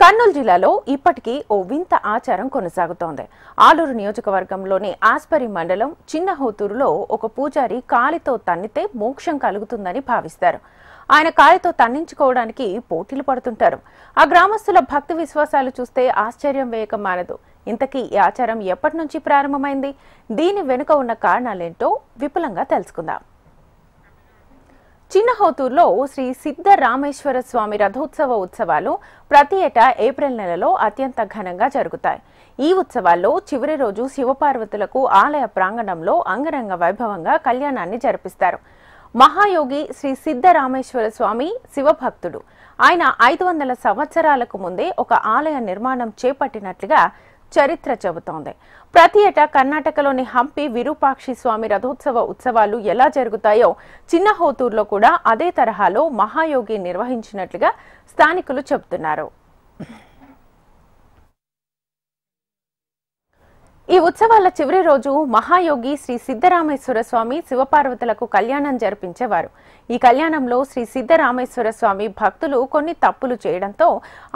కర్నూలు జిల్లాలో ఇప్పటికీ ఓ వింత ఆచారం కొనసాగుతోంది. ఆలూరు నియోజకవర్గంలోని ఆస్పరి మండలం చిన్న హోతూరులో ఒక పూజారి కాలితో తన్నితే మోక్షం కలుగుతుందని భావిస్తారు. ఆయన కాలితో తన్నించుకోవడానికి పోటీలు పడుతుంటారు. ఆ గ్రామస్తుల భక్తి విశ్వాసాలు చూస్తే ఆశ్చర్యం వేయక మానదు. ఇంతకీ ఈ ఆచారం ఎప్పటి నుంచి ప్రారంభమైంది? దీని వెనుక ఉన్న కారణాలేంటో విపులంగా తెలుసుకుందాం. చిన్న హోతూరులో శ్రీ సిద్ధరామేశ్వర స్వామి రథోత్సవ ఉత్సవాలు ప్రతి ఏటా ఏప్రిల్ నెలలో అత్యంత ఘనంగా జరుగుతాయి. ఈ ఉత్సవాల్లో చివరి రోజు శివపార్వతులకు ఆలయ ప్రాంగణంలో అంగరంగ వైభవంగా కళ్యాణాన్ని జరిపిస్తారు. మహాయోగి శ్రీ సిద్ధరామేశ్వర స్వామి శివభక్తుడు. ఆయన 500 సంవత్సరాలకు ముందే ఒక ఆలయ నిర్మాణం చేపట్టినట్లుగా చరిత్ర చెబుతోంది. ప్రతి ఏటా కర్ణాటకలోని హంపి విరూపాక్షి స్వామి రథోత్సవ ఉత్సవాలు ఎలా జరుగుతాయో చిన్న హోతూరులో కూడా అదే తరహాలో మహాయోగి నిర్వహించినట్లుగా స్థానికులు చెబుతున్నారు. ఈ ఉత్సవాల చివరి రోజు మహాయోగి శ్రీ సిద్ధరామేశ్వర స్వామి శివపార్వతులకు కళ్యాణం జరిపించేవారు. ఈ కళ్యాణంలో శ్రీ సిద్ధరామేశ్వర స్వామి భక్తులు కొన్ని తప్పులు చేయడంతో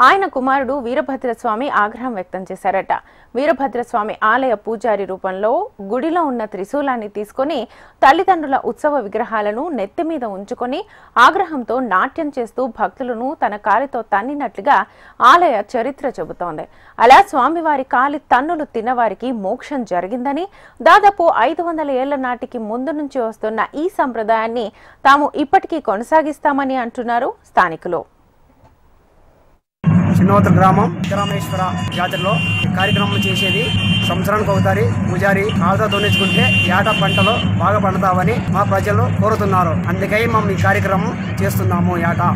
ఆయన కుమారుడు వీరభద్రస్వామి ఆగ్రహం వ్యక్తం చేశారట. వీరభద్రస్వామి ఆలయ పూజారి రూపంలో గుడిలో ఉన్న త్రిశూలాన్ని తీసుకుని తల్లిదండ్రుల ఉత్సవ విగ్రహాలను నెత్తి మీద ఉంచుకొని ఆగ్రహంతో నాట్యం చేస్తూ భక్తులను తన కాలితో తన్నినట్లుగా ఆలయ చరిత్ర చెబుతోంది. అలా స్వామివారి కాలి తన్నులు తిన్నవారికి మోక్షం జరిగిందని, దాదాపు 500 ఏళ్ల నాటికి ముందు నుంచి వస్తున్న ఈ సంప్రదాయాన్ని తాము ఇప్పటికీ కొనసాగిస్తామని అంటున్నారు స్థానికులు. చిన్నోతర్ గ్రామం సిద్ధరామేశ్వర జాతరలో కార్యక్రమం చేసేది సంవత్సరానికి ఒకసారి పూజారి కాలుతో తోనించుకుంటే ఏటా పంటలో బాగా పండుతామని మా ప్రజలు కోరుతున్నారు. అందుకై మేము ఈ కార్యక్రమం చేస్తున్నాము ఏటా.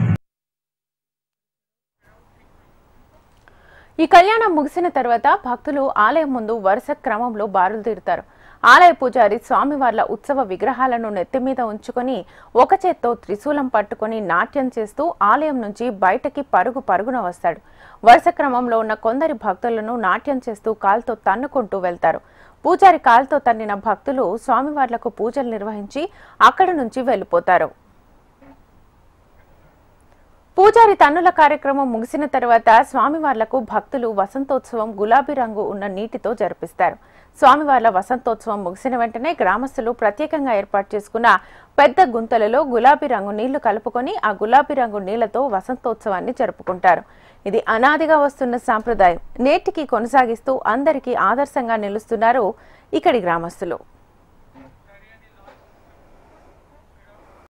ఈ కళ్యాణం ముగిసిన తర్వాత భక్తులు ఆలయం ముందు వరుస క్రమంలో బారులు తీరుతారు. ఆలయ పూజారి స్వామివార్ల ఉత్సవ విగ్రహాలను నెత్తి మీద ఉంచుకొని ఒక చేత్తో త్రిశూలం పట్టుకుని నాట్యం చేస్తూ ఆలయం నుంచి బయటకి పరుగున వస్తాడు. వరుస క్రమంలో ఉన్న కొందరి భక్తులను నాట్యం చేస్తూ కాలుతో తన్నుకుంటూ వెళ్తారు. పూజారి కాలుతో తన్నిన భక్తులు స్వామివార్లకు పూజలు నిర్వహించి అక్కడి నుంచి వెళ్లిపోతారు. పూజారి తన్నుల కార్యక్రమం ముగిసిన తర్వాత స్వామివార్లకు భక్తులు వసంతోత్సవం గులాబీ రంగు ఉన్న నీటితో జరిపిస్తారు. స్వామివార్ల వసంతోత్సవం ముగిసిన వెంటనే గ్రామస్తులు ప్రత్యేకంగా ఏర్పాటు చేసుకున్న పెద్ద గుంతలలో గులాబీ రంగు నీళ్లు కలుపుకొని ఆ గులాబీ రంగు నీళ్లతో వసంతోత్సవాన్ని జరుపుకుంటారు. ఇది అనాదిగా వస్తున్న సాంప్రదాయం. నేటికి కొనసాగిస్తూ అందరికీ ఆదర్శంగా నిలుస్తున్నారు ఇక్కడి గ్రామస్తులు.